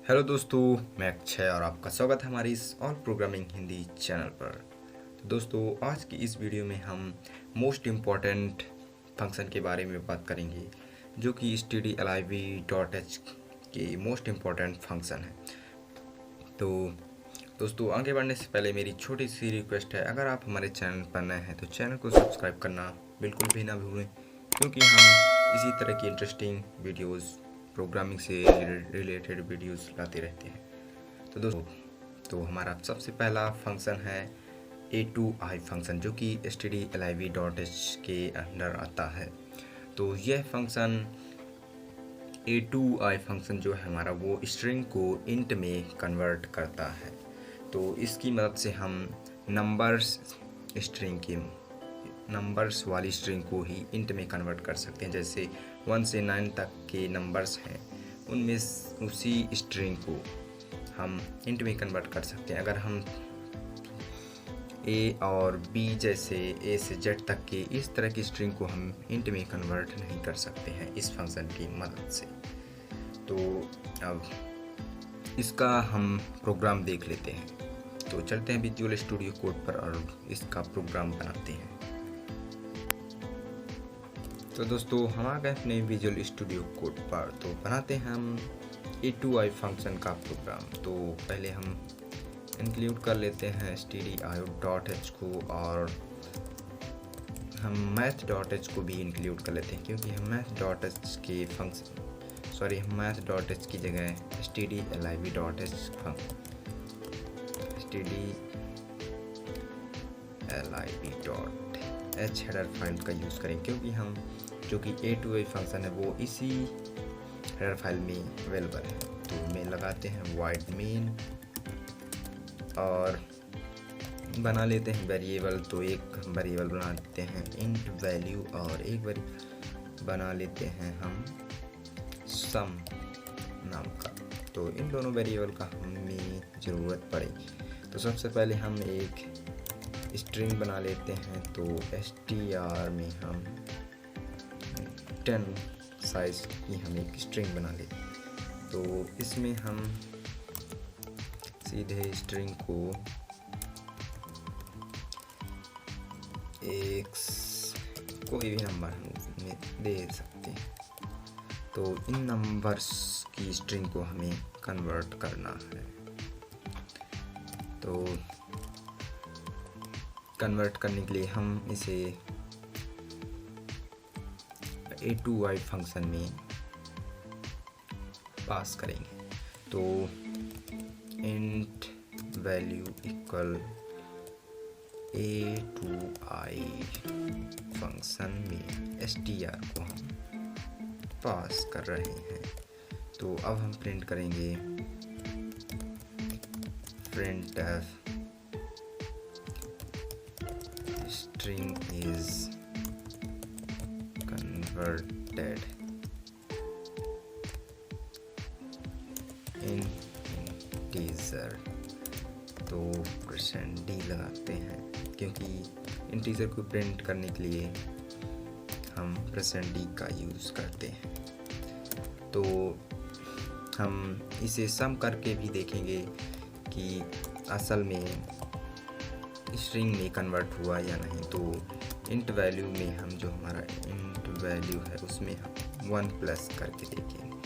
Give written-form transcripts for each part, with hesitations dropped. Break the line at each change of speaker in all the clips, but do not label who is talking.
Hello दोस्तों, मैं अक्षय और आपका स्वागत है हमारी इस ऑल प्रोग्रामिंग हिंदी चैनल पर। तो दोस्तों, आज की इस वीडियो में हम मोस्ट इम्पॉर्टेंट फंक्शन के बारे में बात करेंगे जो कि stdlib.h के मोस्ट इम्पॉर्टेंट फंक्शन है। तो दोस्तों, आगे बढ़ने से पहले मेरी छोटी सी रिक्वेस्ट है, अगर आप हमारे चैनल पर नए हैं तो चैनल को सब्सक्राइब करना बिल्कुल भी ना भूलें, क्योंकि हम इसी तरह की इंटरेस्टिंग वीडियोस, प्रोग्रामिंग से रिलेटेड वीडियोस लाते रहते हैं। तो दोस्तों, हमारा सबसे पहला फंक्शन है a2i फंक्शन, जो कि stdlib.h के अंडर आता है। तो यह फंक्शन a2i फंक्शन जो है हमारा, वो स्ट्रिंग को इंट में कन्वर्ट करता है। तो इसकी मदद से हम नंबर्स वाली स्ट्रिंग को ही इंट में कन्वर्ट कर सकते हैं। जैसे 1 से 9 तक के नंबर्स हैं, उनमें उसी स्ट्रिंग को हम इंट में कन्वर्ट कर सकते हैं। अगर हम ए और बी जैसे ए से जेड तक के इस तरह की स्ट्रिंग को हम इंट में कन्वर्ट नहीं कर सकते हैं इस फंक्शन की मदद से। तो अब इसका हम प्रोग्राम देख लेते हैं। तो चलते हैं विजुअल स्टूडियो कोड पर और इसका प्रोग्राम बनाते हैं। तो दोस्तों, हम आ गए अपने विजुअल स्टूडियो कोड पर। तो बनाते हैं हम a2i फंक्शन का प्रोग्राम। तो पहले हम इंक्लूड कर लेते हैं stdio.h को, और हम math.h को भी इंक्लूड कर लेते हैं, क्योंकि हम math.h के हम math.h की जगह stdlib.h हेडर फाइल का यूज़ करें, क्योंकि हम जो कि a2i फंक्शन है वो इसी हेडर फाइल में अवेलेबल है। तो में लगाते हैं void main और बना लेते हैं वेरिएबल। तो एक वेरिएबल बना लेते हैं int वैल्यू, और एक वेरिएबल बना लेते हैं हम सम नाम का। तो इन दोनों वेरिएबल का हमें ज़रूरत पड़ेगी। तो सबसे पहले हम एक स्ट्रिंग बना लेते हैं। तो str में हम 10 साइज की हम एक स्ट्रिंग बना लेते हैं। तो इसमें हम सीधे स्ट्रिंग को कोई भी नंबर में दे सकते हैं। तो इन नंबर्स की स्ट्रिंग को हमें कन्वर्ट करना है। तो कन्वर्ट करने के लिए हम इसे a2i फंक्शन में पास करेंगे। तो int value equal a2i function में str को हम पास कर रहे हैं। तो अब हम प्रिंट करेंगे printf string is converted in integer। तो %d लगाते हैं, क्योंकि इंटीजर को प्रिंट करने के लिए हम %d का यूज़ करते हैं। तो हम इसे सम करके भी देखेंगे कि असल में स्ट्रिंग में कन्वर्ट हुआ या नहीं। तो इंट वैल्यू में हम जो हमारा इंट वैल्यू है उसमें हम 1 प्लस करके देखेंगे,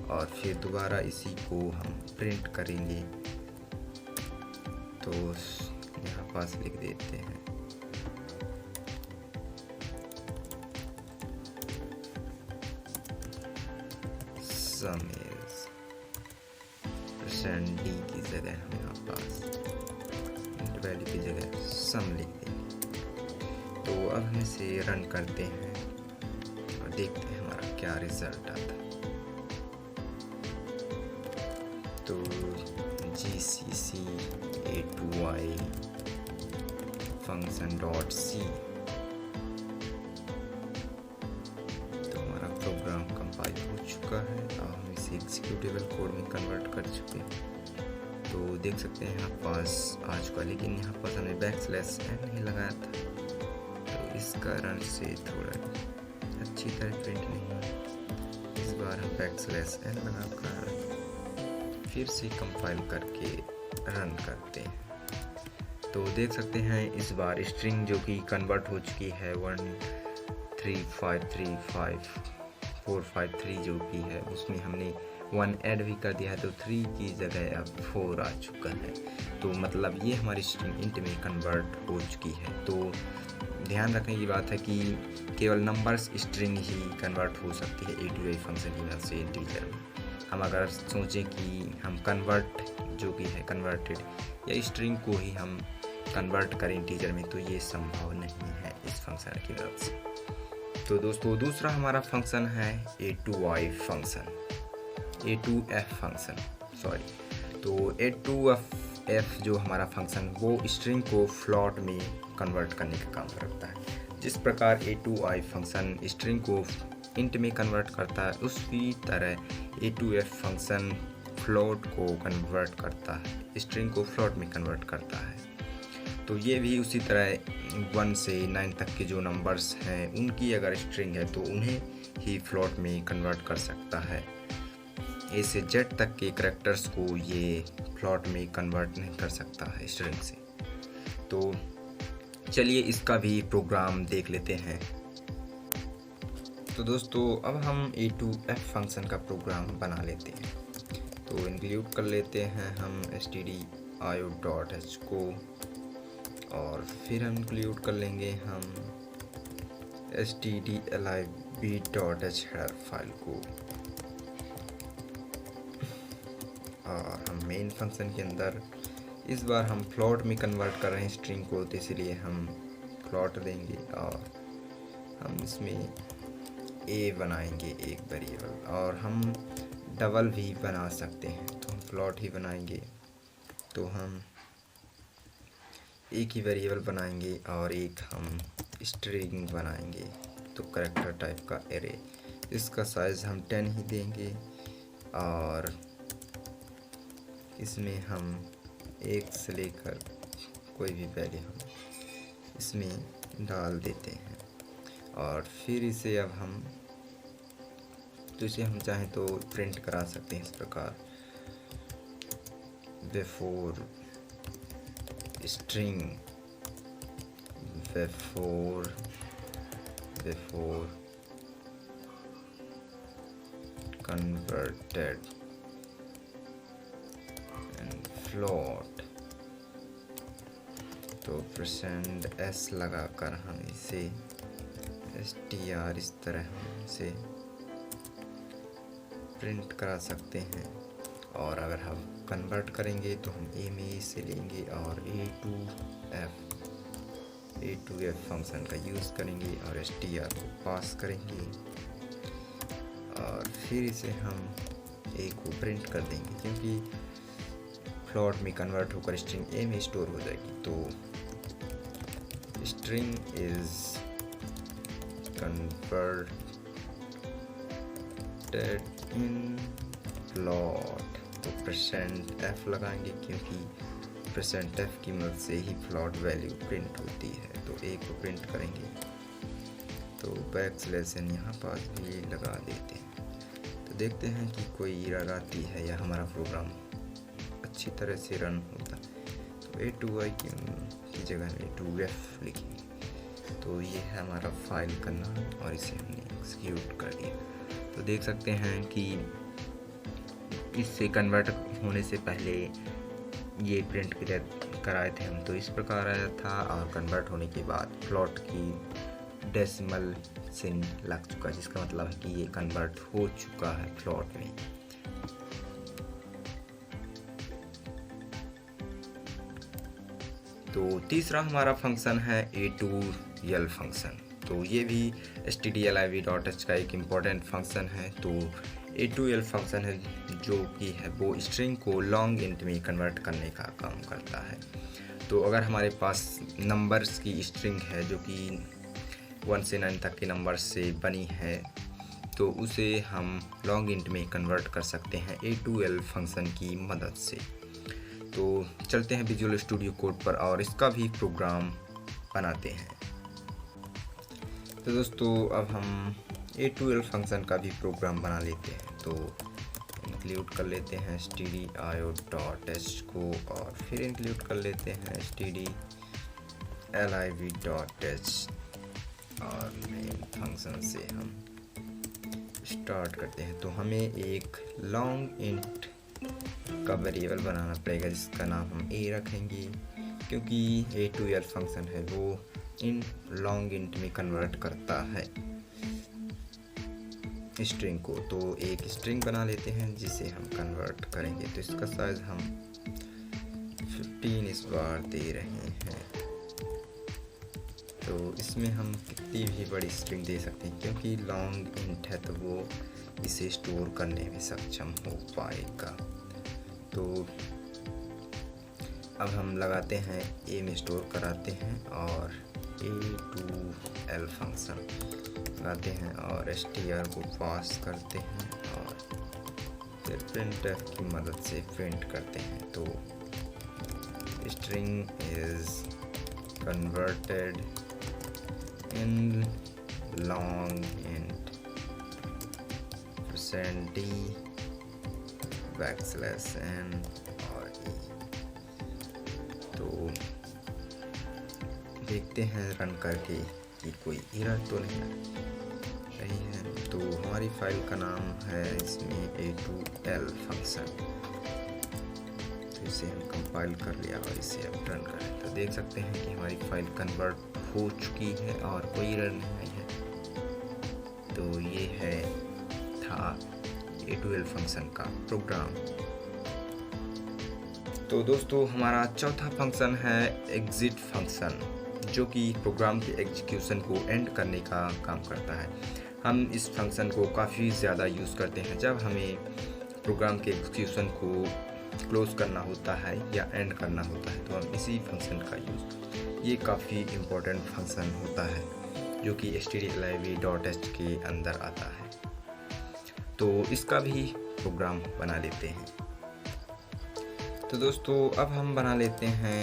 और फिर दोबारा इसी को हम प्रिंट करेंगे। तो यहाँ पास लिख देते हैं सम इज %d की जगह हम यहाँ पास वैल्यू की जगह सम लिख देंगे। तो अब हम इसे रन करते हैं और देखते हैं हमारा क्या रिजल्ट आता है। तो gcc a2i function.c, तो हमारा प्रोग्राम कंपाइल हो चुका है और हम इसे एग्जीक्यूटेबल कोड में कन्वर्ट कर चुके हैं। तो देख सकते हैं यहाँ पास आ चुका, लेकिन यहाँ पास हमने \n नहीं लगाया था, तो इस कारण से थोड़ा अच्छी तरह प्रिंट नहीं हुआ। इस बार हम \n लगाकर फिर से कंपाइल करके रन करते हैं तो देख सकते हैं इस बार स्ट्रिंग जो कि कन्वर्ट हो चुकी है 13535 जो कि है उसमें हमने 1 ऐड भी कर दिया है तो 3 की जगह अब 4 आ चुका है। तो मतलब ये हमारी स्ट्रिंग इंट में कन्वर्ट हो चुकी है। तो ध्यान रखने की बात है कि केवल नंबर्स स्ट्रिंग ही कन्वर्ट हो सकती है A2I फंक्शन की मदद से इंटीजर में। हम अगर सोचें कि हम कन्वर्ट जो कि है कन्वर्टेड या स्ट्रिंग को ही हम कन्वर्ट करें इंटीजर में तो ये संभव नहीं है इस फंक्शन की मदद से। तो दोस्तों दूसरा हमारा फंक्शन है A2I function, A2F function sorry. तो A2F जो हमारा फंक्शन वो स्ट्रिंग को फ्लोट में कन्वर्ट करने का काम करता है। जिस प्रकार A2I फंक्शन स्ट्रिंग को इंट में कन्वर्ट करता है उसी तरह A2F फंक्शन फ्लोट को कन्वर्ट करता है, स्ट्रिंग को फ्लोट में कन्वर्ट करता है। तो ये भी उसी तरह 1 से 9 तक के जो नंबर्स हैं उनकी अगर स्ट्रिंग है तो उन्हें ही फ्लोट में कन्वर्ट कर सकता है। A से Z तक के करैक्टर्स को ये फ्लोट में कन्वर्ट नहीं कर सकता है स्ट्रिंग से। तो चलिए इसका भी प्रोग्राम देख लेते हैं। तो दोस्तों अब हम A2F फंक्शन का प्रोग्राम बना लेते हैं। तो इंक्लूड कर लेते हैं हम stdio.h को और फिर हम इंक्लूड कर लेंगे हम stdlib.h हेडर फाइल को और हम मेन फंक्शन के अंदर इस बार हम फ्लोट में कन्वर्ट कर रहे हैं स्ट्रिंग को तो इसलिए हम फ्लोट देंगे और हम इसमें a बनाएंगे एक वेरिएबल और हम डबल भी बना सकते हैं। तो हम फ्लोट ही बनाएंगे तो हम एक ही वेरिएबल बनाएंगे और एक हम स्ट्रिंग बनाएंगे तो करैक्टर टाइप का एरे। इसका साइज़ हम 10 ही देंगे और इसमें हम 1 से लेकर कोई भी वैल्यू हम इसमें डाल देते हैं और फिर इसे अब हम तो इसे हम चाहें तो प्रिंट करा सकते हैं इस प्रकार before string before converted and float. तो %s लगाकर हम इसे str इस तरह हम इसे प्रिंट करा सकते हैं। और अगर हम कन्वर्ट करेंगे तो हम a में इसे लेंगे और A2F फंक्शन का यूज़ करेंगे और str को पास करेंगे और फिर इसे हम a को प्रिंट कर देंगे क्योंकि फ्लोट में कन्वर्ट होकर स्ट्रिंग a में स्टोर हो जाएगी। तो string is converted in float तो %f लगाएंगे क्योंकि %f की मदद से ही फ्लोट वैल्यू प्रिंट होती है। तो a को प्रिंट करेंगे तो बैकस्लैश यहाँ पास भी लगा देते हैं तो देखते हैं कि कोई एरर आती है या हमारा प्रोग्राम अच्छी तरह से रन होता है। तो A2I की जगह में A2F लिखेंगे तो ये है हमारा फाइल का नाम और इसे हमने एक्सिक्यूट कर दिया। तो देख सकते हैं कि इससे कन्वर्ट होने से पहले ये प्रिंट कराए थे हम तो इस प्रकार आया था और कन्वर्ट होने के बाद फ्लोट की डेसिमल सिन लग चुका है जिसका मतलब है कि ये कन्वर्ट हो चुका है फ्लोट में। तो तीसरा हमारा फंक्शन है A2L फंक्शन। तो ये भी stdlib.h का एक इम्पॉर्टेंट फंक्शन है। तो A2L फंक्शन है जो कि है वो स्ट्रिंग को लॉन्ग इंट में कन्वर्ट करने का काम करता है। तो अगर हमारे पास नंबर्स की स्ट्रिंग है जो कि 1 से 9 तक के नंबर्स से बनी है तो उसे हम लॉन्ग इंट में कन्वर्ट कर सकते हैं A2L फंक्शन की मदद से। तो चलते हैं विजुअल स्टूडियो कोड पर और इसका भी प्रोग्राम बनाते हैं। तो दोस्तों अब हम A2L फंक्शन का भी प्रोग्राम बना लेते हैं। तो इंक्लूड कर लेते हैं stdio.h को और फिर इंक्लूड कर लेते हैं stdliv.h और मेन फंक्शन से हम स्टार्ट करते हैं। तो हमें एक लॉन्ग इंट का वेरिएबल बनाना पड़ेगा जिसका नाम हम a रखेंगे, क्योंकि a2l फंक्शन है वो इन लॉन्ग इंट में कन्वर्ट करता है स्ट्रिंग को। तो एक स्ट्रिंग बना लेते हैं जिसे हम कन्वर्ट करेंगे। तो इसका साइज हम 15 इस बार दे रहे हैं। तो इसमें हम कितनी भी बड़ी स्ट्रिंग दे सकते हैं, क्योंकि लॉन्ग इंट है तो वो इसे स्टोर करने में सक्षम हो पाएगा। तो अब हम लगाते हैं a में स्टोर कराते हैं और a2l फंक्शन लगाते हैं और str को पास करते हैं और फिर printf की मदद से प्रिंट करते हैं। तो string is converted in long int %d \n और e। तो देखते हैं रन करके कि कोई एरर तो नहीं आ रही है। तो हमारी फाइल का नाम है इसमें a2l फंक्शन। तो इसे हम कंपाइल कर लिया और इसे अब रन करें तो देख सकते हैं कि हमारी फाइल कन्वर्ट हो चुकी है और कोई एरर नहीं आई है। तो ये था a2l फंक्शन का प्रोग्राम। तो दोस्तों हमारा चौथा फंक्शन है एग्जिट फंक्शन, जो कि प्रोग्राम के एग्जीक्यूशन को एंड करने का काम करता है। हम इस फंक्शन को काफ़ी ज़्यादा यूज़ करते हैं जब हमें प्रोग्राम के एग्जीक्यूशन को क्लोज करना होता है या एंड करना होता है, तो हम इसी फंक्शन का यूज़। ये काफ़ी इम्पोर्टेंट फंक्शन होता है जो कि stdliv.h के अंदर आता है। तो इसका भी प्रोग्राम बना लेते हैं। तो दोस्तों अब हम बना लेते हैं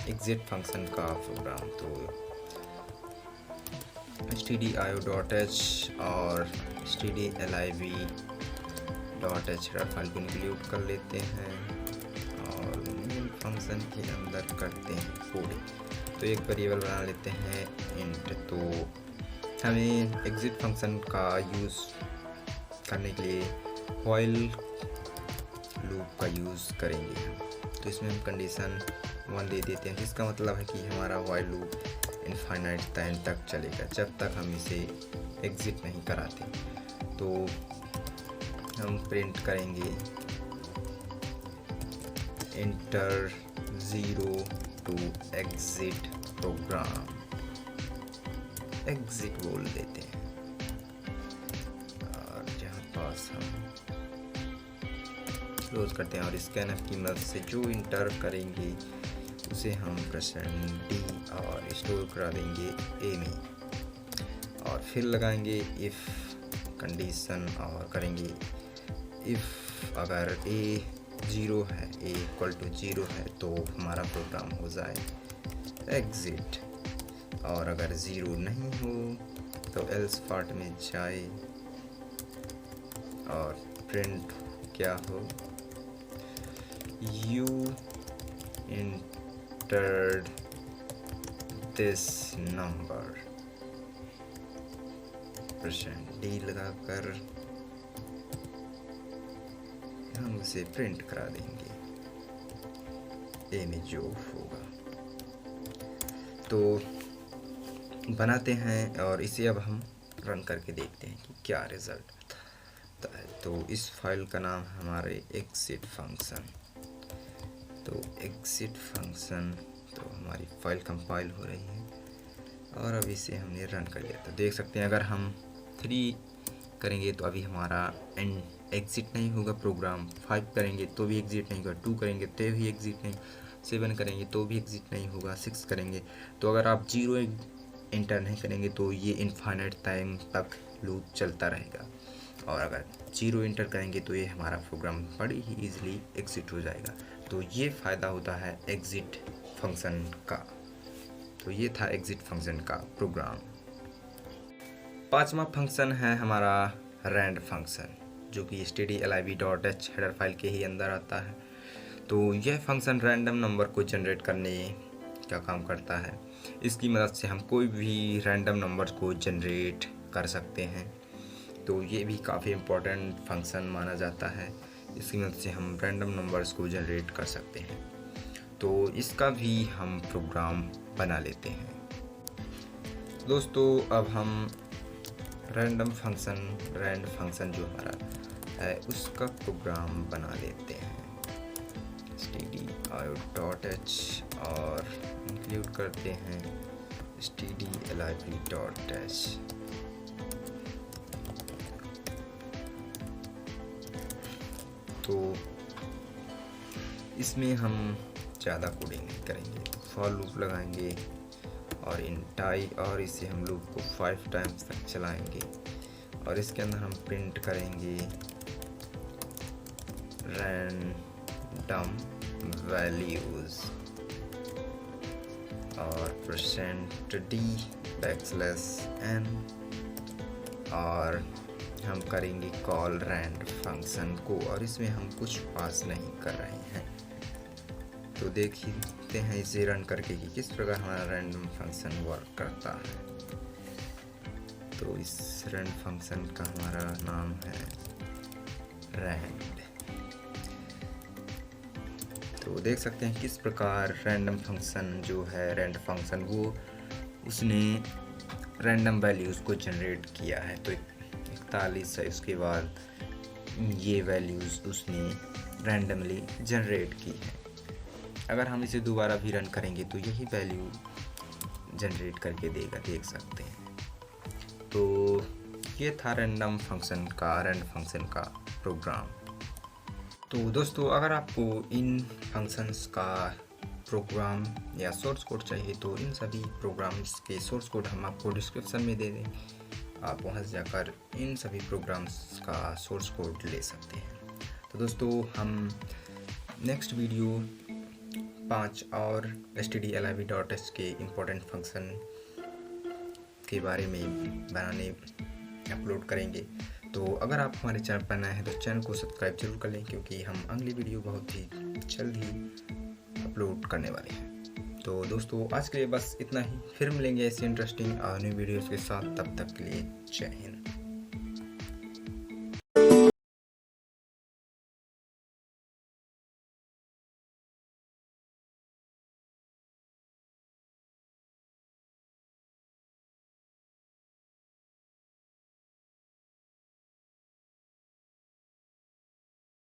एग्जिट फंक्शन का प्रोग्राम। तो stdio.h और stdliv.h फाइल को इंक्लूड कर लेते हैं और मेन फंक्शन के अंदर करते हैं कोडिंग। तो एक वेरिएबल बना लेते हैं इंट। तो हमें एग्जिट फंक्शन का यूज़ करने के लिए व्हाइल लूप का यूज़ करेंगे हम। तो इसमें हम कंडीशन 1 दे देते हैं, जिसका मतलब है कि हमारा व्हाइल लूप इनफाइनाइट टाइम तक चलेगा जब तक हम इसे एग्जिट नहीं कराते। तो हम प्रिंट करेंगे enter 0 to exit program, exit बोल देते हैं और जहाँ पास हम क्लोज करते हैं और स्कैनफ की मदद से जो इंटर करेंगे उसे हम %d और स्टोर करा देंगे a में और फिर लगाएंगे इफ़ कंडीशन और करेंगे इफ़ अगर a 0 है, a इक्वल टू 0 है तो हमारा प्रोग्राम हो जाए एग्जिट, और अगर 0 नहीं हो तो एल्स पार्ट में जाए और प्रिंट क्या हो, you entered this number %d लगाकर हम उसे प्रिंट करा देंगे a में जो होगा। तो बनाते हैं और इसे अब हम रन करके देखते हैं कि क्या रिजल्ट आता है। तो इस फाइल का नाम हमारे एग्जिट फंक्शन। तो एग्जिट फंक्शन, तो हमारी फाइल कंपाइल हो रही है और अब इसे हमने रन कर लिया। तो देख सकते हैं अगर हम 3 करेंगे तो अभी हमारा एंड एग्जिट नहीं होगा प्रोग्राम, 5 करेंगे तो भी एग्जिट नहीं होगा, 2 करेंगे तो भी एग्जिट नहीं, 7 करेंगे तो भी एग्जिट नहीं होगा, 6 करेंगे तो अगर आप 0 इंटर नहीं करेंगे तो ये इनफाइनाइट टाइम तक लूप चलता रहेगा, और अगर 0 इंटर करेंगे तो ये हमारा प्रोग्राम बड़ी ही ईजिली एग्जिट हो जाएगा। तो ये फ़ायदा होता है एग्जिट फंक्शन का। तो ये था एग्जिट फंक्शन का प्रोग्राम। 5वां फंक्शन है हमारा रैंड फंक्शन। जो कि stdlib.h हेडर फाइल के ही अंदर आता है। तो यह फंक्शन रैंडम नंबर को जनरेट करने का काम करता है। इसकी मदद से हम कोई भी रैंडम नंबर को जनरेट कर सकते हैं। तो ये भी काफ़ी इम्पोर्टेंट फंक्शन माना जाता है। इसकी मदद से हम रैंडम नंबर्स को जनरेट कर सकते हैं। तो इसका भी हम प्रोग्राम बना लेते हैं। दोस्तों अब हम रैंड फंक्शन जो हमारा है उसका प्रोग्राम बना लेते हैं। stdio.h और इंक्लूड करते हैं stdlib.h। तो इसमें हम ज़्यादा कोडिंग नहीं करेंगे, फॉर लूप लगाएंगे और इन टाई, और इसे हम लूप को 5 टाइम्स तक चलाएंगे और इसके अंदर हम प्रिंट करेंगे रैंडम वैल्यूज़ और %d\n और हम करेंगे कॉल रैंड फंक्शन को, और इसमें हम कुछ पास नहीं कर रहे हैं। तो देखते हैं इसे रन करके कि किस प्रकार हमारा रैंडम फंक्शन वर्क करता है। तो इस रैंड फंक्शन का हमारा नाम है रैंड। तो देख सकते हैं किस प्रकार रैंडम फंक्शन जो है रैंड फंक्शन वो उसने रैंडम वैल्यूज़ को जनरेट किया है। तो 41 है, उसके बाद ये वैल्यूज़ उसने रैंडमली जनरेट की है। अगर हम इसे दोबारा भी रन करेंगे तो यही वैल्यू जनरेट करके देगा, देख सकते हैं। तो ये था रैंड फंक्शन का प्रोग्राम। तो दोस्तों अगर आपको इन फंक्शंस का प्रोग्राम या सोर्स कोड चाहिए तो इन सभी प्रोग्राम्स के सोर्स कोड हम आपको डिस्क्रिप्शन में दे दें। आप वहां से जाकर इन सभी प्रोग्राम्स का सोर्स कोड ले सकते हैं। तो दोस्तों हम नेक्स्ट वीडियो 5 और stdlib.h के इम्पोर्टेंट फंक्शन के बारे में अपलोड करेंगे। तो अगर आप हमारे चैनल पर नए हैं तो चैनल को सब्सक्राइब जरूर कर लें, क्योंकि हम अगली वीडियो बहुत ही जल्द ही अपलोड करने वाले हैं। तो दोस्तों आज के लिए बस इतना ही, फिर मिलेंगे ऐसी इंटरेस्टिंग न्यू वीडियोस के साथ। तब तक के लिए जय हिंद।